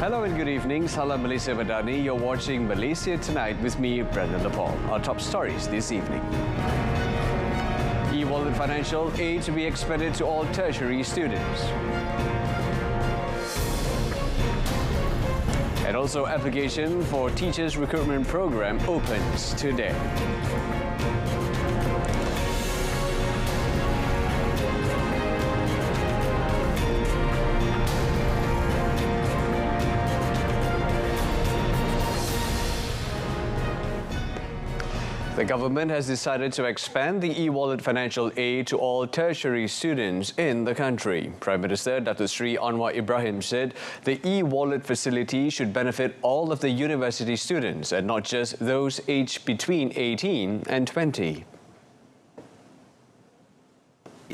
Hello and good evening. Salam Malaysia Madani. You're watching Malaysia Tonight with me, Brendan Lepal. Our top stories this evening. E-wallet financial aid to be expanded to all tertiary students. And also application for teachers recruitment program opens today. The government has decided to expand the e-wallet financial aid to all tertiary students in the country. Prime Minister Datuk Seri Anwar Ibrahim said the e-wallet facility should benefit all of the university students and not just those aged between 18 and 20.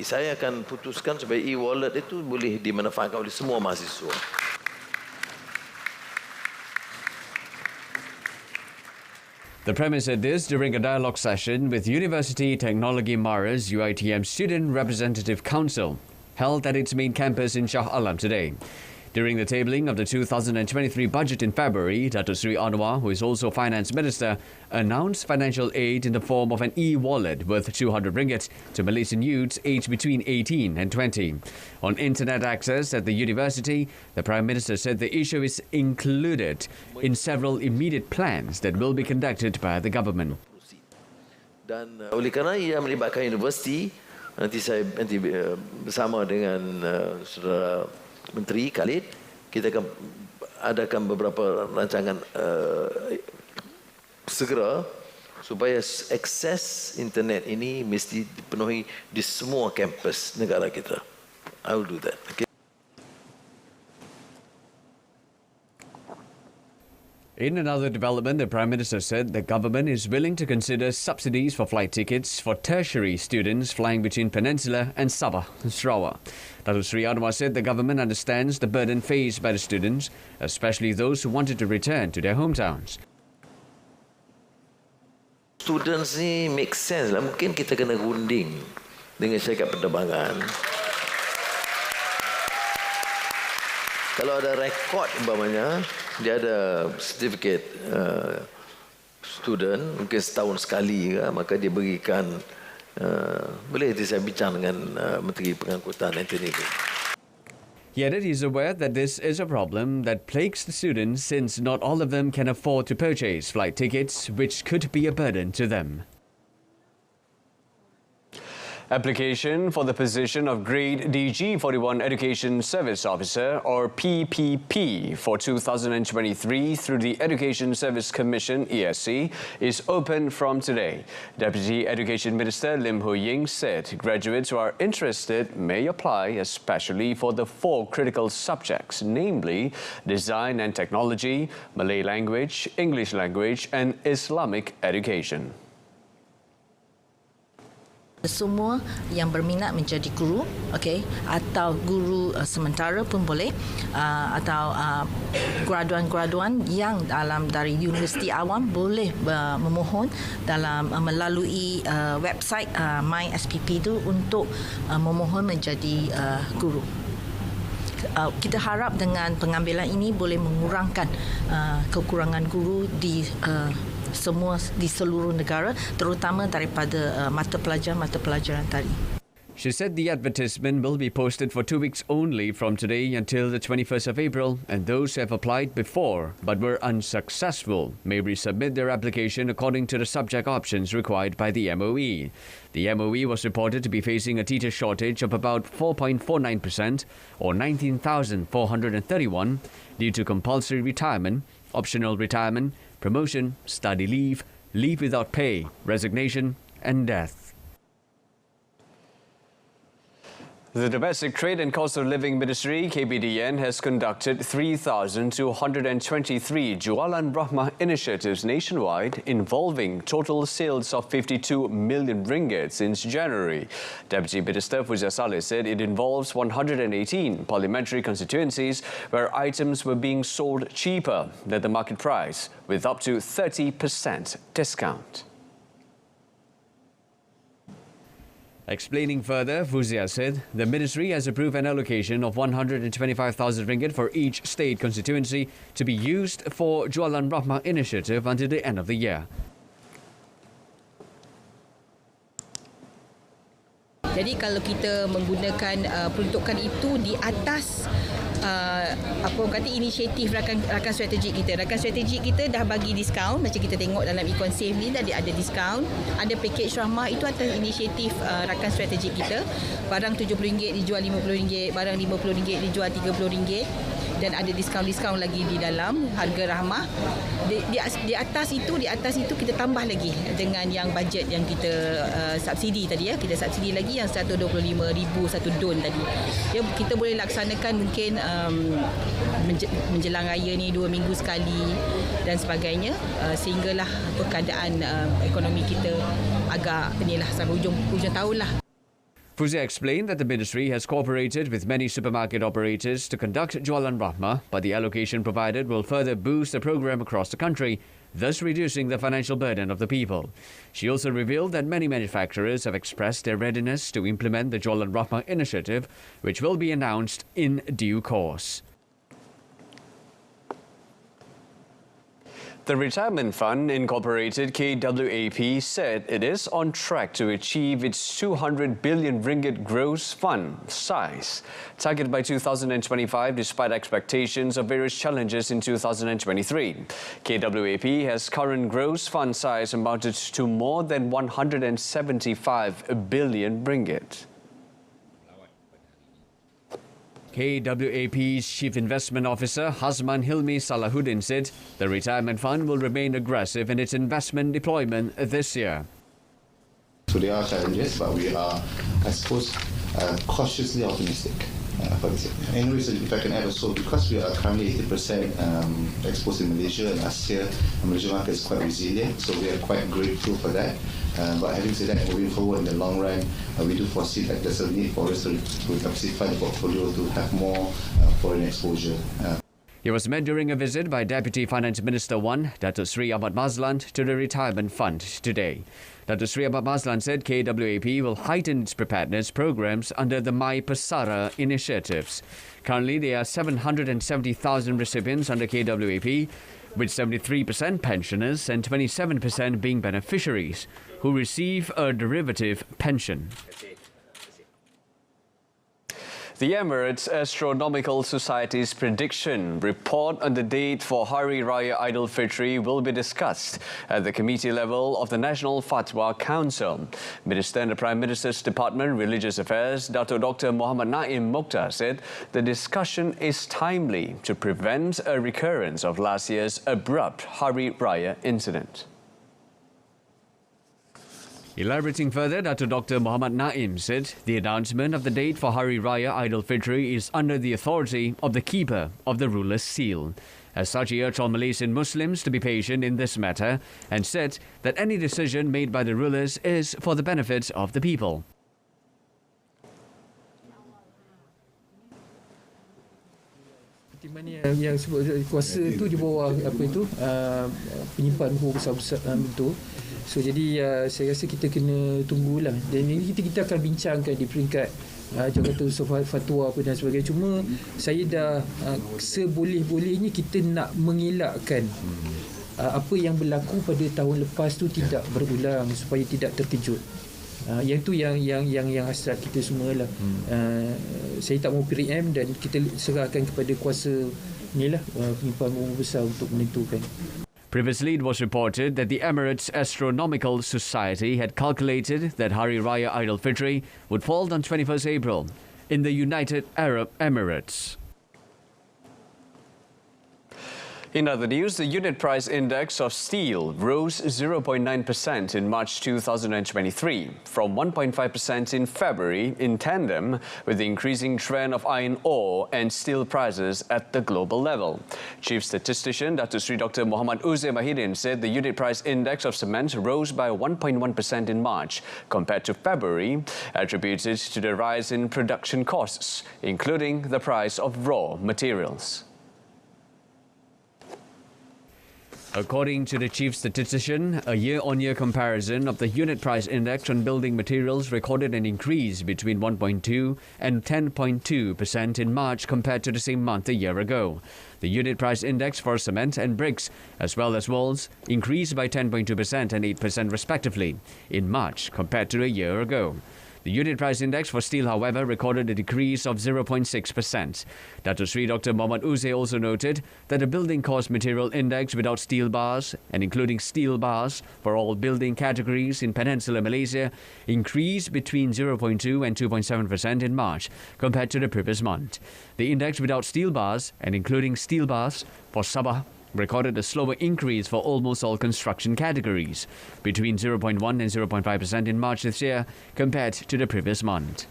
Saya akan putuskan supaya e-wallet itu boleh dimanfaatkan oleh semua mahasiswa. The Premier said this during a dialogue session with University Technology Mara's UiTM Student Representative Council, held at its main campus in Shah Alam today. During the tabling of the 2023 budget in February, Datuk Seri Anwar, who is also Finance Minister, announced financial aid in the form of an e-wallet worth 200 ringgit to Malaysian youths aged between 18 and 20. On internet access at the university, the Prime Minister said the issue is included in several immediate plans that will be conducted by the government. Dan oleh kerana ia melibatkan universiti, nanti bersama dengan saudara Menteri Khalid, kita akan adakan beberapa rancangan segera supaya akses internet ini mesti dipenuhi di semua kampus negara kita. I will do that. Okay. In another development, the Prime Minister said the government is willing to consider subsidies for flight tickets for tertiary students flying between Peninsula and Sabah and Sarawak. Datuk Seri Anwar said the government understands the burden faced by the students, especially those who wanted to return to their hometowns. Students ni make sense lah. Mungkin kita kena runding dengan syarikat penerbangan. Kalau ada rekod umpamanya, dia ada sertifikat student, mungkin setahun sekali, maka dia berikan, boleh nanti saya bincang dengan Menteri Pengangkutan Anthony. He added he is aware that this is a problem that plagues the students since not all of them can afford to purchase flight tickets, which could be a burden to them. Application for the position of Grade DG41 Education Service Officer or PPP for 2023 through the Education Service Commission ESC is open from today. Deputy Education Minister Lim Hu Ying said graduates who are interested may apply especially for the 4 critical subjects, namely Design and Technology, Malay Language, English Language and Islamic Education. Semua yang berminat menjadi guru, okey, atau guru sementara pun boleh, atau graduan-graduan yang dari universiti awam boleh memohon dalam melalui website MySPP itu untuk memohon menjadi guru. Kita harap dengan pengambilan ini boleh mengurangkan kekurangan guru di seluruh negara, terutama daripada mata pelajaran tadi. She said the advertisement will be posted for 2 weeks only from today until the 21st of April, and those who have applied before but were unsuccessful may resubmit their application according to the subject options required by the MOE. The MOE was reported to be facing a teacher shortage of about 4.49% or 19,431 due to compulsory retirement, optional retirement, promotion, study leave, leave without pay, resignation and death. The Domestic Trade and Cost of Living Ministry, KPDN, has conducted 3,223 Jualan Rahmah initiatives nationwide involving total sales of 52 million ringgit since January. Deputy Minister Fuzia Saleh said it involves 118 parliamentary constituencies where items were being sold cheaper than the market price with up to 30% discount. Explaining further, Fuzia said the ministry has approved an allocation of 125,000 ringgit for each state constituency to be used for Jualan Rahmah initiative until the end of the year. Jadi kalau kita menggunakan peruntukan itu di atas apa orang kata inisiatif rakan strategik kita. Rakan strategik kita dah bagi diskaun, macam kita tengok dalam Ikon Save ni tadi ada diskaun, ada package rahmah itu atas inisiatif rakan strategik kita. Barang RM70 dijual RM50, barang RM50 dijual RM30 dan ada diskaun-diskaun lagi di dalam harga rahmah. Di atas itu kita tambah lagi dengan yang bajet yang kita subsidi tadi ya. Kita subsidi lagi yang 125,000 satu don tadi. Ya, kita boleh laksanakan mungkin menjelang raya ni 2 minggu sekali dan sebagainya sehinggalah keadaan ekonomi kita agak inilah sampai hujung tahun lah. Fuzia explained that the ministry has cooperated with many supermarket operators to conduct Jualan Rahmah, but the allocation provided will further boost the program across the country, thus reducing the financial burden of the people. She also revealed that many manufacturers have expressed their readiness to implement the Jualan Rahmah initiative, which will be announced in due course. The Retirement Fund Incorporated KWAP said it is on track to achieve its 200 billion ringgit gross fund size target by 2025 despite expectations of various challenges in 2023. KWAP has current gross fund size amounted to more than 175 billion ringgit. KWAP's Chief Investment Officer Hazman Hilmi Salahuddin said the retirement fund will remain aggressive in its investment deployment this year. So there are challenges, but we are, I suppose, cautiously optimistic for this year. Anyways, if I can add also, because we are currently 80% exposed in Malaysia and Asia, the Malaysian market is quite resilient, so we are quite grateful for that. But having said that, moving forward in the long run, we do foresee that there's a need for us to diversify the portfolio to have more foreign exposure. He was met during a visit by Deputy Finance Minister 1, Datuk Sri Ahmad Mazlan, to the retirement fund today. Datuk Sri Ahmad Mazlan said KWAP will heighten its preparedness programs under the My Pesara initiatives. Currently, there are 770,000 recipients under KWAP, with 73% pensioners and 27% being beneficiaries who receive a derivative pension. The Emirates Astronomical Society's prediction report on the date for Hari Raya Idul Fitri will be discussed at the committee level of the National Fatwa Council. Minister in the Prime Minister's Department, Religious Affairs, Dr. Muhammad Naim Mokhtar said the discussion is timely to prevent a recurrence of last year's abrupt Hari Raya incident. Elaborating further, Dr. Muhammad Naim said the announcement of the date for Hari Raya Idul Fitri is under the authority of the keeper of the ruler's seal. As such, he urged all Malaysian Muslims to be patient in this matter and said that any decision made by the rulers is for the benefit of the people. Di mana yang sebut kuasa itu di bawah apa itu penyimpan buku besar-besar itu. So jadi saya rasa kita kena tunggulah. Dan ini kita akan bincangkan di peringkat Jabatan Fatwa apa dan sebagainya. Cuma saya dah seboleh-bolehnya kita nak mengelakkan apa yang berlaku pada tahun lepas tu tidak berulang supaya tidak terkejut. Yang tu yang hasrat kita semualah. Saya tak mau preempt dan kita serahkan kepada kuasa inilah penyimpan buku besar untuk menentukan. Previously, it was reported that the Emirates Astronomical Society had calculated that Hari Raya Idul Fitri would fall on 21st April in the United Arab Emirates. In other news, the unit price index of steel rose 0.9% in March 2023 from 1.5% in February in tandem with the increasing trend of iron ore and steel prices at the global level. Chief Statistician Dr. Muhammad Uzair Mahidin said the unit price index of cement rose by 1.1% in March compared to February, attributed to the rise in production costs, including the price of raw materials. According to the chief statistician, a year-on-year comparison of the unit price index on building materials recorded an increase between 1.2 and 10.2% in March compared to the same month a year ago. The unit price index for cement and bricks, as well as walls, increased by 10.2% and 8% respectively in March compared to a year ago. The unit price index for steel, however, recorded a decrease of 0.6%. Dato Sri Dr. Muhammad Uze also noted that the building cost material index without steel bars and including steel bars for all building categories in Peninsular Malaysia increased between 0.2 and 2.7% in March compared to the previous month. The index without steel bars and including steel bars for Sabah recorded a slower increase for almost all construction categories, between 0.1 and 0.5% in March this year compared to the previous month.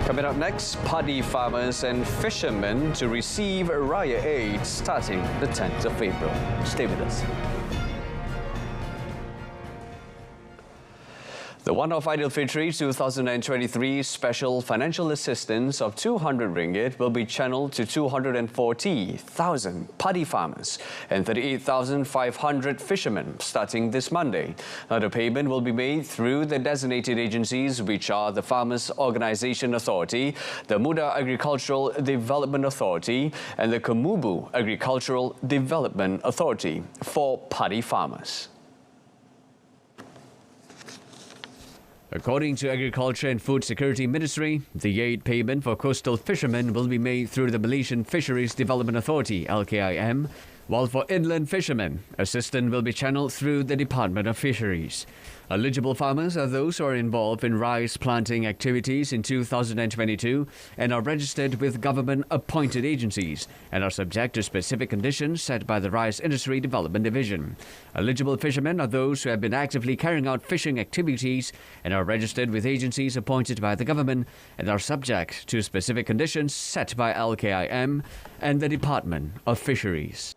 Coming up next, paddy farmers and fishermen to receive Raya aid starting the 10th of April. Stay with us. The one-off Aidilfitri 2023 special financial assistance of 200 ringgit will be channeled to 240,000 paddy farmers and 38,500 fishermen starting this Monday. Now, the payment will be made through the designated agencies, which are the Farmers Organisation Authority, the Muda Agricultural Development Authority and the Kemubu Agricultural Development Authority for paddy farmers. According to Agriculture and Food Security Ministry, the aid payment for coastal fishermen will be made through the Malaysian Fisheries Development Authority, LKIM, while for inland fishermen, assistance will be channeled through the Department of Fisheries. Eligible farmers are those who are involved in rice planting activities in 2022 and are registered with government-appointed agencies and are subject to specific conditions set by the Rice Industry Development Division. Eligible fishermen are those who have been actively carrying out fishing activities and are registered with agencies appointed by the government and are subject to specific conditions set by LKIM and the Department of Fisheries.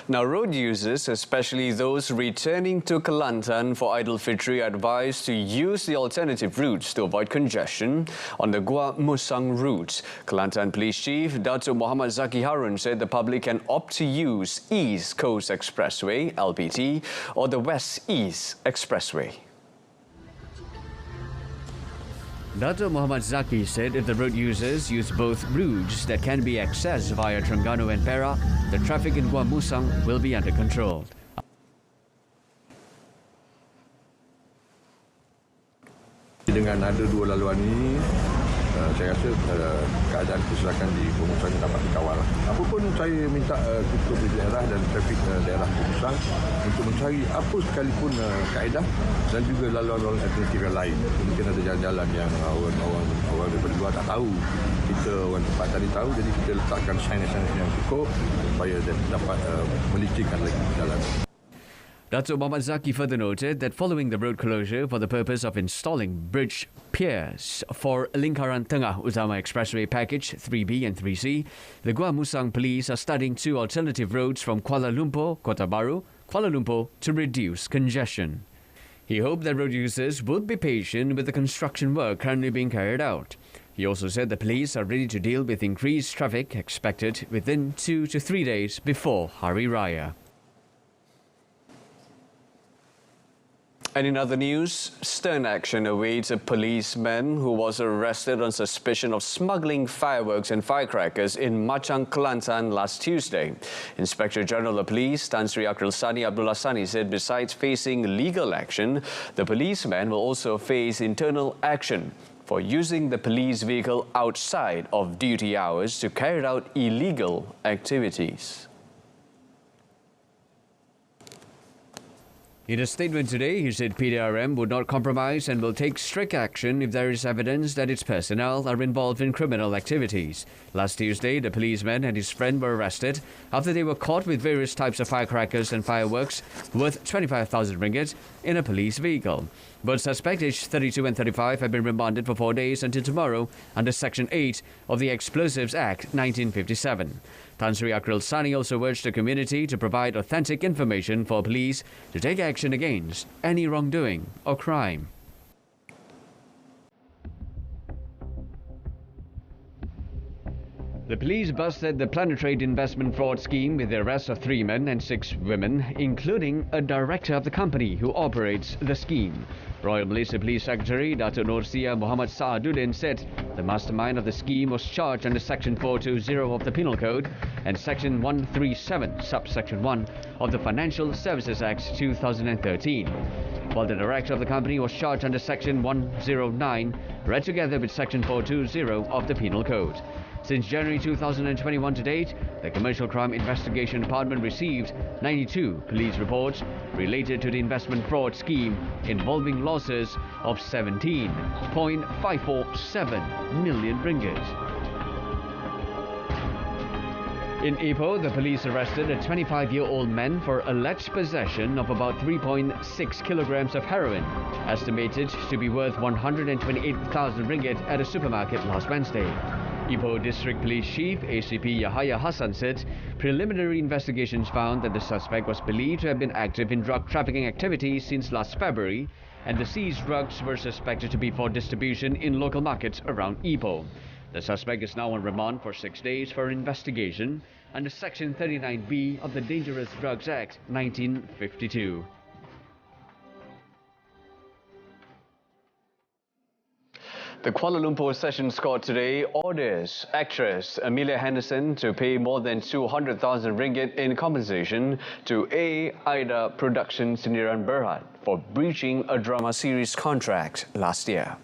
Now, road users, especially those returning to Kelantan for Aidilfitri, are advised to use the alternative routes to avoid congestion on the Gua Musang route. Kelantan Police Chief Datuk Muhammad Zaki Harun said the public can opt to use East Coast Expressway, LPT, or the West East Expressway. Datuk Muhammad Zaki said if the road users use both routes that can be accessed via Terengganu and Perak, the traffic in Gua Musang will be under control. Dengan ada dua laluan ini, saya rasa keadaan kesilakan di Pemusang dapat dikawal. Apapun saya minta ketua daerah dan trafik daerah Pemusang untuk mencari apa sekalipun kaedah dan juga laluan-laluan alternatif yang lain. Mungkin ada jalan-jalan yang orang daripada luar tak tahu. Kita orang tempat tadi tahu, jadi kita letakkan sign-sign yang cukup supaya dapat melicikkan lagi jalan. Datuk Muhammad Zaki further noted that following the road closure for the purpose of installing bridge piers for Lingkaran Tengah Utama Expressway Package 3B and 3C, the Gua Musang Police are studying two alternative roads from Kuala Lumpur, Kota Baru, Kuala Lumpur to reduce congestion. He hoped that road users would be patient with the construction work currently being carried out. He also said the police are ready to deal with increased traffic expected within 2 to 3 days before Hari Raya. And in other news, stern action awaits a policeman who was arrested on suspicion of smuggling fireworks and firecrackers in Machang, Kelantan last Tuesday. Inspector General of Police Tan Sri Akril Sani Abdullah Sani said besides facing legal action, the policeman will also face internal action for using the police vehicle outside of duty hours to carry out illegal activities. In a statement today, he said PDRM would not compromise and will take strict action if there is evidence that its personnel are involved in criminal activities. Last Tuesday, the policeman and his friend were arrested after they were caught with various types of firecrackers and fireworks worth 25,000 ringgit in a police vehicle. Both suspects, aged 32 and 35, have been remanded for 4 days until tomorrow under Section 8 of the Explosives Act 1957. Tan Sri Akril Sani also urged the community to provide authentic information for police to take action against any wrongdoing or crime. The police busted the planetary investment fraud scheme with the arrest of 3 men and 6 women, including a director of the company who operates the scheme. Royal Malaysia Police Secretary Datuk Nursia Muhammad Saaduddin said the mastermind of the scheme was charged under Section 420 of the Penal Code and Section 137, subsection 1 of the Financial Services Act 2013. While the director of the company was charged under Section 109, read together with Section 420 of the Penal Code. Since January 2021 to date, the Commercial Crime Investigation Department received 92 police reports related to the investment fraud scheme involving losses of 17.547 million ringgit. In Ipoh, the police arrested a 25-year-old man for alleged possession of about 3.6 kilograms of heroin, estimated to be worth 128,000 ringgit at a supermarket last Wednesday. Ipoh District Police Chief ACP Yahaya Hassan said preliminary investigations found that the suspect was believed to have been active in drug trafficking activities since last February, and the seized drugs were suspected to be for distribution in local markets around Ipoh. The suspect is now on remand for 6 days for investigation under Section 39B of the Dangerous Drugs Act 1952. The Kuala Lumpur Sessions Court today orders actress Amelia Henderson to pay more than 200,000 ringgit in compensation to Aida Production Sendirian Berhad for breaching a drama series contract last year.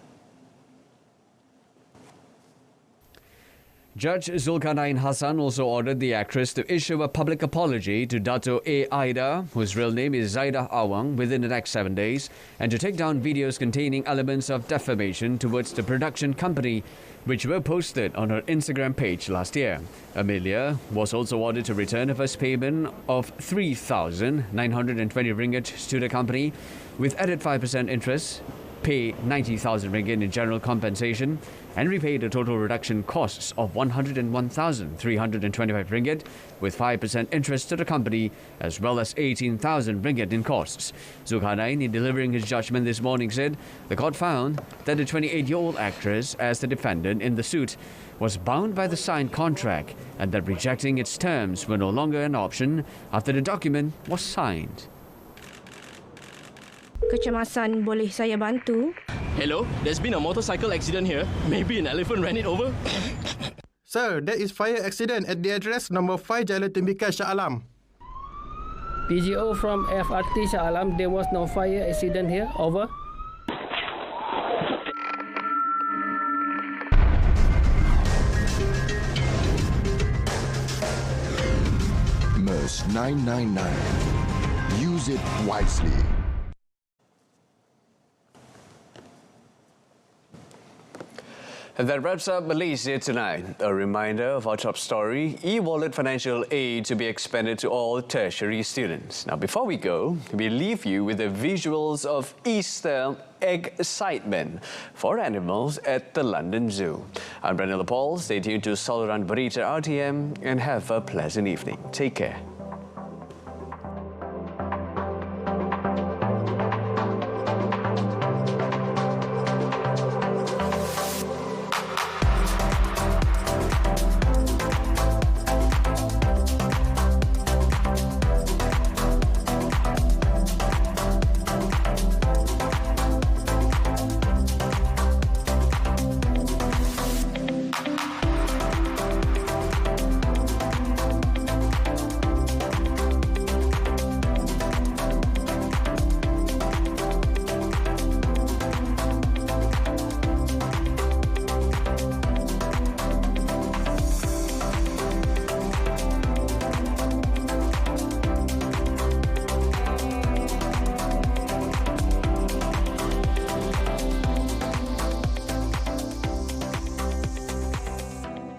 Judge Zulkarnain Hassan also ordered the actress to issue a public apology to Dato' Aida, whose real name is Zaidah Awang, within the next 7 days, and to take down videos containing elements of defamation towards the production company, which were posted on her Instagram page last year. Amelia was also ordered to return a first payment of 3,920 ringgit to the company, with added 5% interest, pay 90,000 ringgit in general compensation, and repay the total reduction costs of 101,325 ringgit with 5% interest to the company, as well as 18,000 ringgit in costs. Zulkarnain, in delivering his judgment this morning, said the court found that the 28-year-old actress, as the defendant in the suit, was bound by the signed contract and that rejecting its terms were no longer an option after the document was signed. Kecemasan, boleh saya bantu? Hello, there's been a motorcycle accident here. Maybe an elephant ran it over. Sir, there is fire accident at the address number 5 Jalan Tembikar Shah Alam. PGO from FRT Shah Alam, there was no fire accident here. Over. MERS 999. Use it wisely. And that wraps up Malaysia Tonight. A reminder of our top story, e-wallet financial aid to be expanded to all tertiary students. Now, before we go, we leave you with the visuals of Easter excitement for animals at the London Zoo. I'm Brendan Paul. Stay tuned to Berita RTM and have a pleasant evening. Take care.